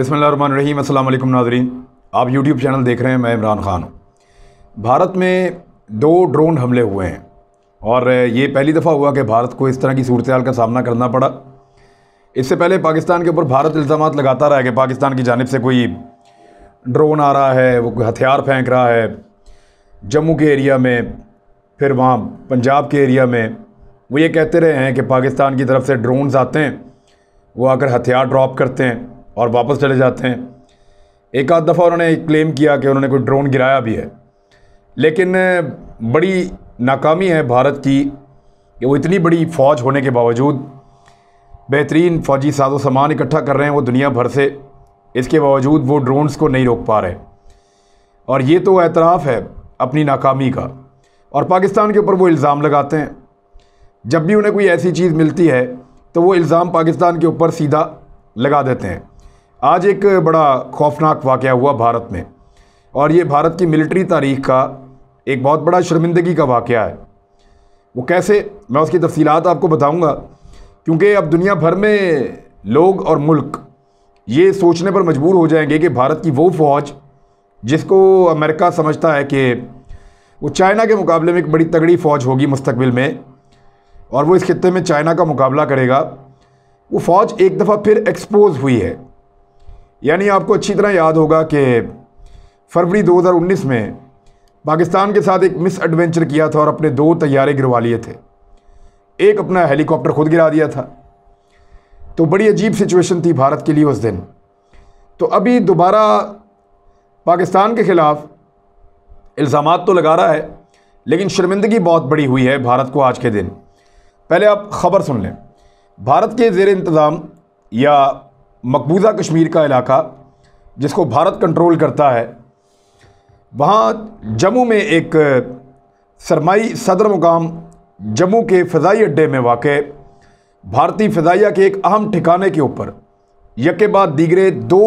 बिस्मिल्लाहिर्रहमानिर्रहीम। अस्सलाम वालेकुम नाज़रीन, आप यूट्यूब चैनल देख रहे हैं। मैं इमरान ख़ान हूँ। भारत में 2 ड्रोन हमले हुए हैं और ये पहली दफ़ा हुआ कि भारत को इस तरह की सूरत हाल का सामना करना पड़ा। इससे पहले पाकिस्तान के ऊपर भारत इल्ज़ामात लगाता रहा कि पाकिस्तान की जानिब से कोई ड्रोन आ रहा है, वो हथियार फेंक रहा है जम्मू के एरिया में, फिर वहाँ पंजाब के एरिया में। वो ये कहते रहे हैं कि पाकिस्तान की तरफ से ड्रोन्स आते हैं, वो आकर हथियार ड्रॉप करते हैं और वापस चले जाते हैं। एक आध दफ़ा उन्होंने क्लेम किया कि उन्होंने कोई ड्रोन गिराया भी है, लेकिन बड़ी नाकामी है भारत की कि वो इतनी बड़ी फ़ौज होने के बावजूद, बेहतरीन फ़ौजी साजो सामान इकट्ठा कर रहे हैं वो दुनिया भर से, इसके बावजूद वो ड्रोन्स को नहीं रोक पा रहे। और ये तो एतराफ़ है अपनी नाकामी का। और पाकिस्तान के ऊपर वो इल्ज़ाम लगाते हैं। जब भी उन्हें कोई ऐसी चीज़ मिलती है तो वो इल्ज़ाम पाकिस्तान के ऊपर सीधा लगा देते हैं। आज एक बड़ा खौफनाक वाक़या हुआ भारत में, और ये भारत की मिलिट्री तारीख़ का एक बहुत बड़ा शर्मिंदगी का वाक़या है। वो कैसे, मैं उसकी तफसीलात आपको बताऊंगा, क्योंकि अब दुनिया भर में लोग और मुल्क ये सोचने पर मजबूर हो जाएंगे कि भारत की वो फ़ौज जिसको अमेरिका समझता है कि वो चाइना के मुकाबले में एक बड़ी तगड़ी फ़ौज होगी मुस्तकबिल में, और वो इस खित्ते में चाइना का मुकाबला करेगा, वो फ़ौज एक दफ़ा फिर एक्सपोज हुई है। यानी आपको अच्छी तरह याद होगा कि फरवरी 2019 में पाकिस्तान के साथ एक मिस एडवेंचर किया था और अपने 2 तैयारे गिरवा लिए थे। एक अपना हेलीकॉप्टर खुद गिरा दिया था। तो बड़ी अजीब सिचुएशन थी भारत के लिए उस दिन। तो अभी दोबारा पाकिस्तान के ख़िलाफ़ इल्ज़ामात तो लगा रहा है, लेकिन शर्मिंदगी बहुत बड़ी हुई है भारत को आज के दिन। पहले आप ख़बर सुन लें। भारत के ज़ेर इंतज़ाम या मकबूजा कश्मीर का इलाका जिसको भारत कंट्रोल करता है, वहाँ जम्मू में एक सरमाई सदर मुकाम जम्मू के फ़िज़ाई अड्डे में वाक़े भारतीय फ़िज़ाइया के एक अहम ठिकाने के ऊपर यके बाद दीगरे 2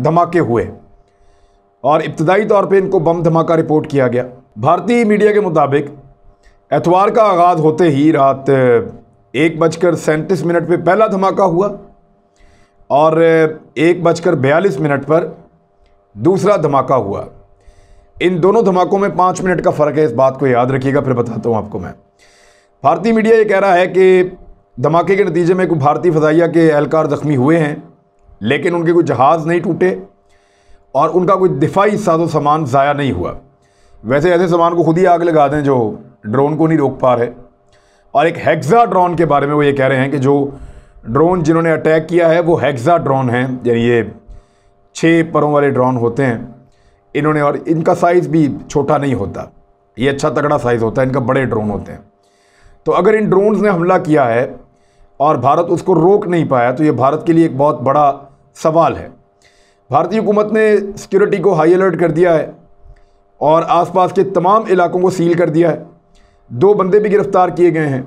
धमाके हुए और इब्तदाई तौर पे इनको बम धमाका रिपोर्ट किया गया। भारतीय मीडिया के मुताबिक एतवार का आगाज़ होते ही रात 1:37 पे पहला धमाका हुआ और 1:42 पर दूसरा धमाका हुआ। इन दोनों धमाकों में 5 मिनट का फ़र्क है, इस बात को याद रखिएगा, फिर बताता हूँ आपको मैं। भारतीय मीडिया ये कह रहा है कि धमाके के नतीजे में कोई भारतीय फ़िज़ाइया के एहलकार ज़ख्मी हुए हैं, लेकिन उनके कोई जहाज़ नहीं टूटे और उनका कोई दिफाई साजो सामान ज़ाया नहीं हुआ। वैसे ऐसे सामान को खुद ही आग लगा दें जो ड्रोन को नहीं रोक पा रहे। और एक हेक्सा ड्रोन के बारे में वो ये कह रहे हैं कि जो ड्रोन जिन्होंने अटैक किया है वो हेक्सा ड्रोन हैं, यानी ये 6 परों वाले ड्रोन होते हैं इन्होंने, और इनका साइज़ भी छोटा नहीं होता, ये अच्छा तगड़ा साइज़ होता है, इनका बड़े ड्रोन होते हैं। तो अगर इन ड्रोन्स ने हमला किया है और भारत उसको रोक नहीं पाया तो ये भारत के लिए एक बहुत बड़ा सवाल है। भारतीय हुकूमत ने सिक्योरिटी को हाई अलर्ट कर दिया है और आसपास के तमाम इलाकों को सील कर दिया है। 2 बंदे भी गिरफ़्तार किए गए हैं।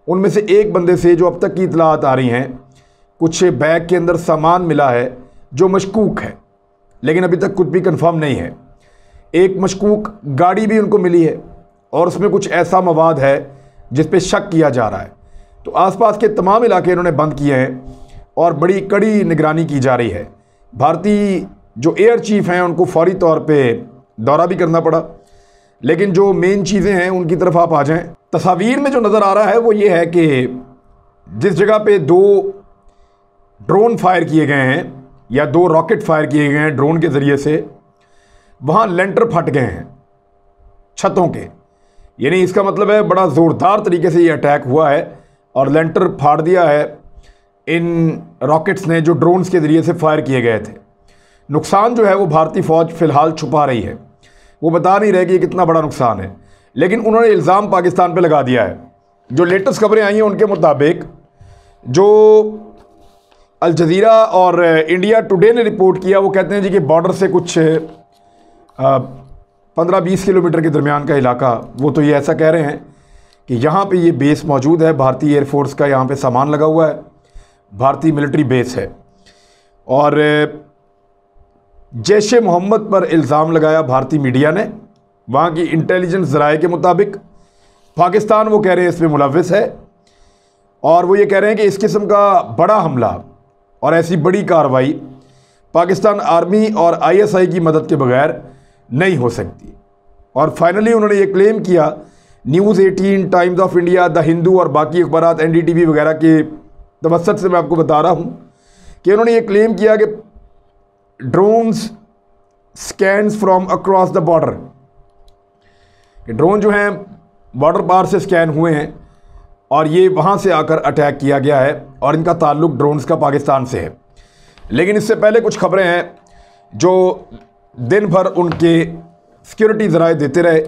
उनमें से एक बंदे से जो अब तक की इतलात आ रही हैं, कुछ बैग के अंदर सामान मिला है जो मशकूक है, लेकिन अभी तक कुछ भी कंफर्म नहीं है। एक मशकूक गाड़ी भी उनको मिली है और उसमें कुछ ऐसा मवाद है जिस पे शक किया जा रहा है। तो आसपास के तमाम इलाके इन्होंने बंद किए हैं और बड़ी कड़ी निगरानी की जा रही है। भारतीय जो एयर चीफ हैं उनको फौरी तौर पे दौरा भी करना पड़ा, लेकिन जो मेन चीज़ें हैं उनकी तरफ आप आ जाएं। तस्वीर में जो नज़र आ रहा है वो ये है कि जिस जगह पे 2 ड्रोन फायर किए गए हैं या 2 रॉकेट फायर किए गए हैं ड्रोन के ज़रिए से, वहाँ लेंटर फट गए हैं छतों के। यानी इसका मतलब है बड़ा ज़ोरदार तरीके से ये अटैक हुआ है और लेंटर फाड़ दिया है इन रॉकेट्स ने जो ड्रोन्स के ज़रिए से फायर किए गए थे। नुकसान जो है वो भारतीय फ़ौज फ़िलहाल छुपा रही है, वो बता नहीं रहे कि कितना बड़ा नुकसान है, लेकिन उन्होंने इल्ज़ाम पाकिस्तान पे लगा दिया है। जो लेटेस्ट खबरें आई हैं उनके मुताबिक जो अल जज़ीरा और इंडिया टुडे ने रिपोर्ट किया, वो कहते हैं जी कि बॉर्डर से कुछ 15-20 किलोमीटर के दरमियान का इलाका, वो तो ये ऐसा कह रहे हैं कि यहाँ पे ये बेस मौजूद है, भारतीय एयरफोर्स का यहाँ पे सामान लगा हुआ है, भारतीय मिलिट्री बेस है। और जैश ए मोहम्मद पर इल्ज़ाम लगाया भारतीय मीडिया ने। वहाँ की इंटेलिजेंस ज़राए के मुताबिक पाकिस्तान, वो कह रहे हैं, इसमें मुलव्विस है और वो ये कह रहे हैं कि इस किस्म का बड़ा हमला और ऐसी बड़ी कार्रवाई पाकिस्तान आर्मी और आईएसआई की मदद के बगैर नहीं हो सकती। और फाइनली उन्होंने ये क्लेम किया, news 18, times of India, the Hindu और बाकी अखबारात, एनडीटीवी वगैरह के तवसत से मैं आपको बता रहा हूँ कि उन्होंने ये क्लेम किया कि drones scans from across the border, कि ड्रोन जो हैं बॉर्डर पार से स्कैन हुए हैं और ये वहाँ से आकर अटैक किया गया है और इनका ताल्लुक ड्रोन्स का पाकिस्तान से है। लेकिन इससे पहले कुछ खबरें हैं जो दिन भर उनके सिक्योरिटी ज़राए देते रहे।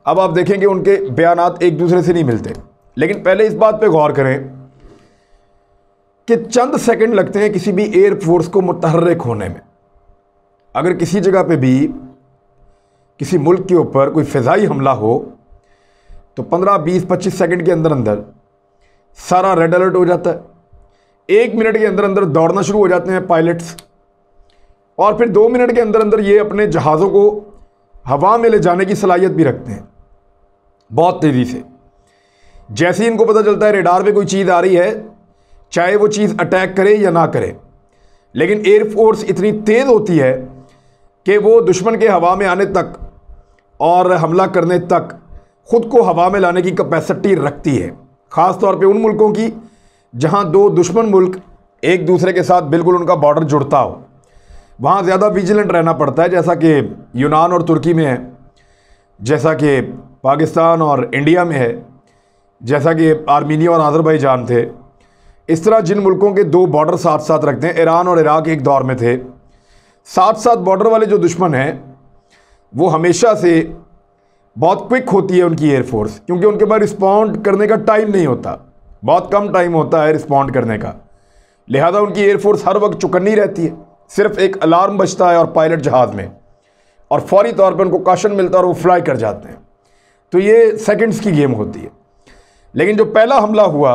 अब आप देखेंगे उनके बयानात एक दूसरे से नहीं मिलते। लेकिन पहले इस बात पे गौर करें कि चंद सेकंड लगते हैं किसी भी एयर फोर्स को मुतहर्रिक होने में। अगर किसी जगह पे भी किसी मुल्क के ऊपर कोई फ़िज़ाई हमला हो तो 15, 20, 25 सेकंड के अंदर अंदर सारा रेड अलर्ट हो जाता है। 1 मिनट के अंदर अंदर दौड़ना शुरू हो जाते हैं पायलट्स, और फिर 2 मिनट के अंदर अंदर ये अपने जहाज़ों को हवा में ले जाने की सलाहियत भी रखते हैं बहुत तेज़ी से। जैसे ही इनको पता चलता है रेडार पे कोई चीज़ आ रही है, चाहे वो चीज़ अटैक करे या ना करे, लेकिन एयरफोर्स इतनी तेज़ होती है कि वो दुश्मन के हवा में आने तक और हमला करने तक ख़ुद को हवा में लाने की कैपेसिटी रखती है। ख़ास तौर पे उन मुल्कों की जहां दो दुश्मन मुल्क एक दूसरे के साथ बिल्कुल उनका बॉर्डर जुड़ता हो, वहाँ ज़्यादा विजिलेंट रहना पड़ता है, जैसा कि यूनान और तुर्की में है, जैसा कि पाकिस्तान और इंडिया में है, जैसा कि आर्मीनिया और अज़रबैजान थे। इस तरह जिन मुल्कों के 2 बॉर्डर साथ साथ रखते हैं, ईरान और इराक एक दौर में थे, साथ साथ बॉर्डर वाले जो दुश्मन हैं वो हमेशा से बहुत क्विक होती है उनकी एयरफोर्स, क्योंकि उनके पास रिस्पॉन्ड करने का टाइम नहीं होता, बहुत कम टाइम होता है रिस्पॉन्ड करने का। लिहाजा उनकी एयरफोर्स हर वक्त चौकन्नी रहती है। सिर्फ एक अलार्म बजता है और पायलट जहाज़ में, और फौरी तौर पर उनको कॉशन मिलता है और वो फ्लाई कर जाते हैं। तो ये सेकंड्स की गेम होती है। लेकिन जो पहला हमला हुआ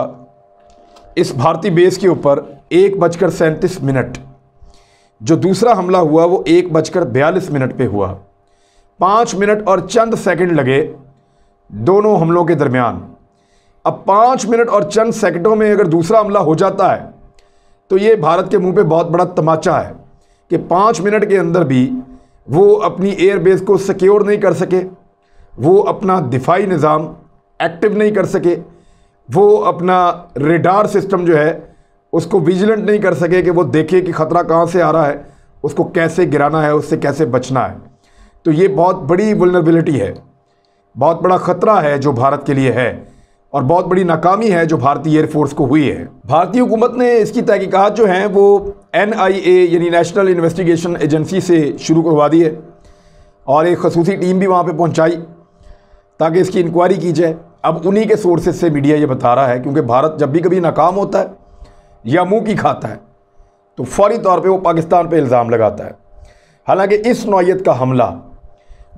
इस भारतीय बेस के ऊपर 1:37, जो दूसरा हमला हुआ वो 1:42 पे हुआ। 5 मिनट और चंद सेकंड लगे दोनों हमलों के दरमियान। अब 5 मिनट और चंद सेकंडों में अगर दूसरा हमला हो जाता है तो ये भारत के मुंह पे बहुत बड़ा तमाचा है कि 5 मिनट के अंदर भी वो अपनी एयरबेस को सिक्योर नहीं कर सके, वो अपना दिफाई निज़ाम एक्टिव नहीं कर सके, वो अपना रेडार सिस्टम जो है उसको विजिलेंट नहीं कर सके कि वो देखे कि ख़तरा कहाँ से आ रहा है, उसको कैसे गिराना है, उससे कैसे बचना है। तो ये बहुत बड़ी वल्नरेबिलिटी है, बहुत बड़ा ख़तरा है जो भारत के लिए है, और बहुत बड़ी नाकामी है जो भारतीय एयरफोर्स को हुई है। भारतीय हुकूमत ने इसकी तहकीकात जो हैं वो NIA यानी नेशनल इन्वेस्टिगेशन एजेंसी से शुरू करवा दी है, और एक खसूसी टीम भी वहाँ पे पहुँचाई ताकि इसकी इंक्वायरी की जाए। अब उन्हीं के सोर्सेज से मीडिया ये बता रहा है, क्योंकि भारत जब भी कभी नाकाम होता है या मुँह की खाता है तो फौरी तौर पर वो पाकिस्तान पर इल्ज़ाम लगाता है। हालाँकि इस नौइयत का हमला,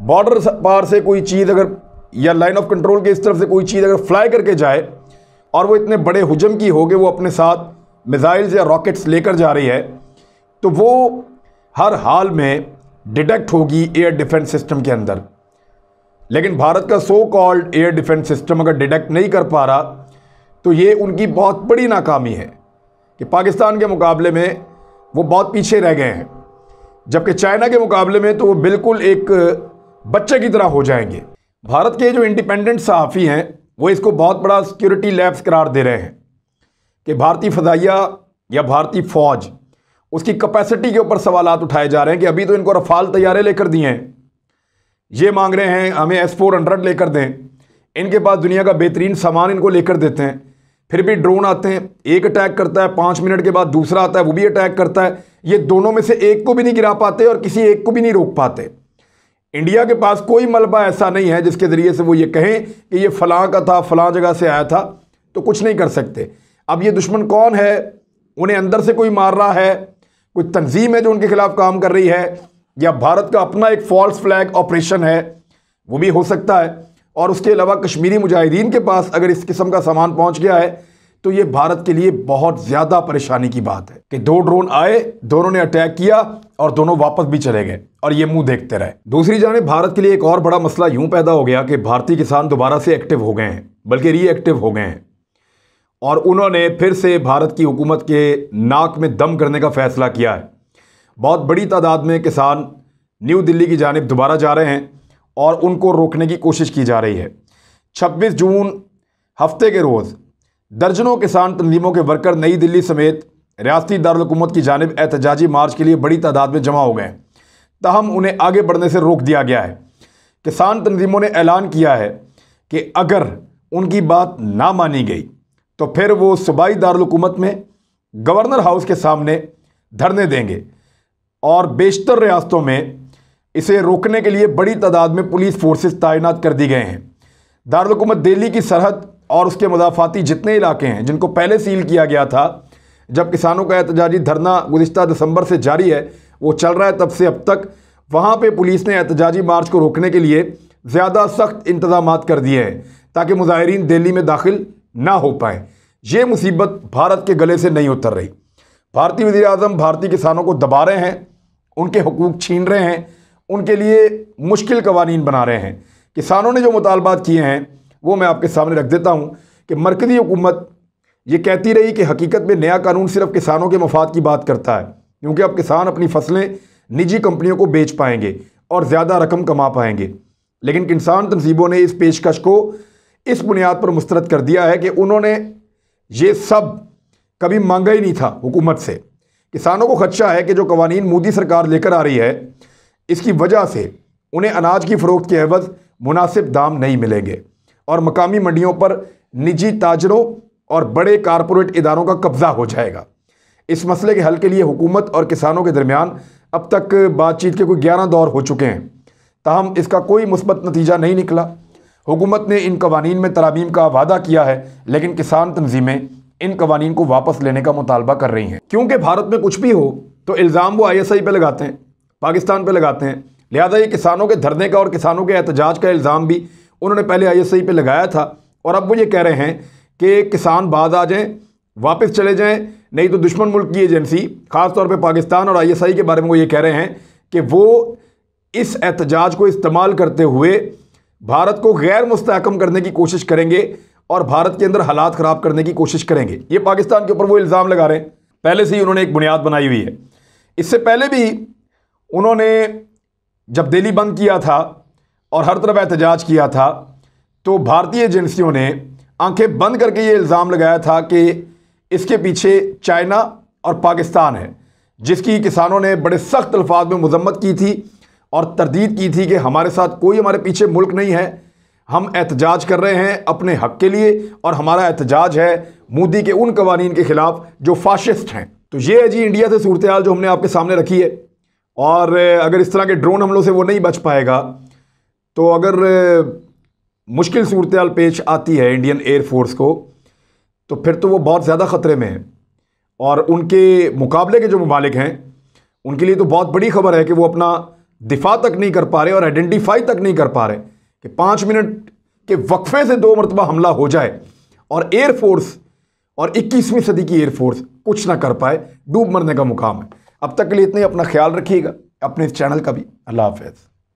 बॉर्डर पार से कोई चीज़ अगर या लाइन ऑफ कंट्रोल के इस तरफ से कोई चीज़ अगर फ्लाई करके जाए और वो इतने बड़े हुजम की हो कि वो अपने साथ मिसाइल्स या रॉकेट्स लेकर जा रही है, तो वो हर हाल में डिटेक्ट होगी एयर डिफेंस सिस्टम के अंदर। लेकिन भारत का so called air defence system अगर डिटेक्ट नहीं कर पा रहा तो ये उनकी बहुत बड़ी नाकामी है कि पाकिस्तान के मुकाबले में वो बहुत पीछे रह गए हैं, जबकि चाइना के मुकाबले में तो वो बिल्कुल एक बच्चे की तरह हो जाएंगे। भारत के जो इंडिपेंडेंट सहाफ़ी हैं वो इसको बहुत बड़ा सिक्योरिटी लैप्स करार दे रहे हैं कि भारतीय फ़ज़ाइया या भारतीय फ़ौज उसकी कैपेसिटी के ऊपर सवालात उठाए जा रहे हैं कि अभी तो इनको रफ़ाल तैयारे लेकर दिए हैं, ये मांग रहे हैं हमें S-400 लेकर दें, इनके पास दुनिया का बेहतरीन सामान इनको लेकर देते हैं, फिर भी ड्रोन आते हैं, एक अटैक करता है, 5 मिनट के बाद दूसरा आता है, वो भी अटैक करता है, ये दोनों में से एक को भी नहीं गिरा पाते और किसी एक को भी नहीं रोक पाते। इंडिया के पास कोई मलबा ऐसा नहीं है जिसके ज़रिए से वो ये कहें कि ये फ़लाँ का था, फ़लाँ जगह से आया था, तो कुछ नहीं कर सकते। अब ये दुश्मन कौन है, उन्हें अंदर से कोई मार रहा है, कोई तंजीम है जो उनके खिलाफ काम कर रही है, या भारत का अपना एक फॉल्स फ्लैग ऑपरेशन है, वो भी हो सकता है। और उसके अलावा कश्मीरी मुजाहिदीन के पास अगर इस किस्म का सामान पहुंच गया है तो ये भारत के लिए बहुत ज़्यादा परेशानी की बात है कि 2 ड्रोन आए, दोनों ने अटैक किया और दोनों वापस भी चले गए और ये मुंह देखते रहे। दूसरी जानिब भारत के लिए एक और बड़ा मसला यूं पैदा हो गया कि भारतीय किसान दोबारा से एक्टिव हो गए हैं, बल्कि रीएक्टिव हो गए हैं, और उन्होंने फिर से भारत की हुकूमत के नाक में दम करने का फ़ैसला किया है बहुत बड़ी तादाद में किसान न्यू दिल्ली की जानिब दोबारा जा रहे हैं और उनको रोकने की कोशिश की जा रही है। 26 जून हफ्ते के रोज़ दर्जनों किसान तंजीमों के वर्कर नई दिल्ली समेत रियासती दारुल-हुकूमत की जानिब एहतजाजी मार्च के लिए बड़ी तादाद में जमा हो गए, ताहम उन्हें आगे बढ़ने से रोक दिया गया है। किसान तंजीमों ने ऐलान किया है कि अगर उनकी बात ना मानी गई तो फिर वो सूबाई दारुल-हुकूमत में गवर्नर हाउस के सामने धरने देंगे और बेशतर रियासतों में इसे रोकने के लिए बड़ी तादाद में पुलिस फोर्सेस तैनात कर दी गए हैं। दारुल-हुकूमत दिल्ली की सरहद और उसके मुदाफ़ाती जितने इलाके हैं जिनको पहले सील किया गया था, जब किसानों का एहतजाजी धरना गुज़िश्ता दिसंबर से जारी है, वो चल रहा है तब से अब तक, वहाँ पे पुलिस ने एहतजाजी मार्च को रोकने के लिए ज़्यादा सख्त इंतज़ामात कर दिए हैं ताकि मुज़ाहिरीन दिल्ली में दाखिल ना हो पाएँ। ये मुसीबत भारत के गले से नहीं उतर रही। भारतीय वज़ीर आज़म भारतीय किसानों को दबा रहे हैं, उनके हुकूक छीन रहे हैं, उनके लिए मुश्किल कवानीन बना रहे हैं। किसानों ने जो मुतालबात किए हैं वो मैं आपके सामने रख देता हूँ कि मरकज़ी हुकूमत ये कहती रही कि हकीकत में नया कानून सिर्फ किसानों के मफाद की बात करता है, क्योंकि अब किसान अपनी फसलें निजी कंपनियों को बेच पाएंगे और ज़्यादा रकम कमा पाएंगे। लेकिन किसान तंजीमों ने इस पेशकश को इस बुनियाद पर मुस्तरद कर दिया है कि उन्होंने ये सब कभी मांगा ही नहीं था हुकूमत से। किसानों को खदशा है कि जो कवानीन मोदी सरकार लेकर आ रही है, इसकी वजह से उन्हें अनाज की फ़रोख्त के एवज़ मुनासिब दाम नहीं मिलेंगे और मकामी मंडियों पर निजी ताजरों और बड़े कारपोरेट इदारों का कब्ज़ा हो जाएगा। इस मसले के हल के लिए हुकूमत और किसानों के दरमियान अब तक बातचीत के कोई 11 दौर हो चुके हैं, ताहम इसका कोई मुस्बत नतीजा नहीं निकला। हुकूमत ने इन कवानीन में तरामीम का वादा किया है, लेकिन किसान तंजीमें इन कवानीन को वापस लेने का मुतालबा कर रही हैं। क्योंकि भारत में कुछ भी हो तो इल्ज़ाम वो ISI पे लगाते हैं, पाकिस्तान पे लगाते हैं, लिहाजा ये किसानों के धरने का और किसानों के एहतजाज का इल्ज़ाम भी उन्होंने पहले ISI पे लगाया था और अब वो ये कह रहे हैं कि किसान बाज आ जाएं, वापस चले जाएं, नहीं तो दुश्मन मुल्क की एजेंसी ख़ास तौर पे पाकिस्तान और ISI के बारे में वो ये कह रहे हैं कि वो इस एहतजाज को इस्तेमाल करते हुए भारत को गैर मुस्तहकम करने की कोशिश करेंगे और भारत के अंदर हालात ख़राब करने की कोशिश करेंगे। ये पाकिस्तान के ऊपर वो इल्ज़ाम लगा रहे हैं। पहले से ही उन्होंने एक बुनियाद बनाई हुई है। इससे पहले भी उन्होंने जब दिल्ली बंद किया था और हर तरफ एहतजाज किया था तो भारतीय एजेंसियों ने आंखें बंद करके ये इल्ज़ाम लगाया था कि इसके पीछे चाइना और पाकिस्तान है, जिसकी किसानों ने बड़े सख्त अल्फाज में मजम्मत की थी और तरदीद की थी कि हमारे साथ कोई हमारे पीछे मुल्क नहीं है, हम एहतजाज कर रहे हैं अपने हक़ के लिए और हमारा एहतजाज है मोदी के उन कवानीन के ख़िलाफ़ जो फाशिस्ट हैं। तो ये है जी इंडिया से सूरत हाल जो हमने आपके सामने रखी है। और अगर इस तरह के ड्रोन हमलों से वो नहीं बच पाएगा तो अगर मुश्किल सूरत हाल पेश आती है इंडियन एयरफोर्स को तो फिर तो वो बहुत ज़्यादा ख़तरे में है और उनके मुकाबले के जो ममालिक हैं उनके लिए तो बहुत बड़ी खबर है कि वो अपना दिफा तक नहीं कर पा रहे और आइडेंटिफाई तक नहीं कर पा रहे कि 5 मिनट के वक्फे से 2 मरतबा हमला हो जाए और एयरफोर्स और 21वीं सदी की एयरफोर्स कुछ ना कर पाए, डूब मरने का मुकाम है। अब तक के लिए इतने, अपना ख्याल रखिएगा, अपने इस चैनल का भी। अल्लाह हाफ़िज़।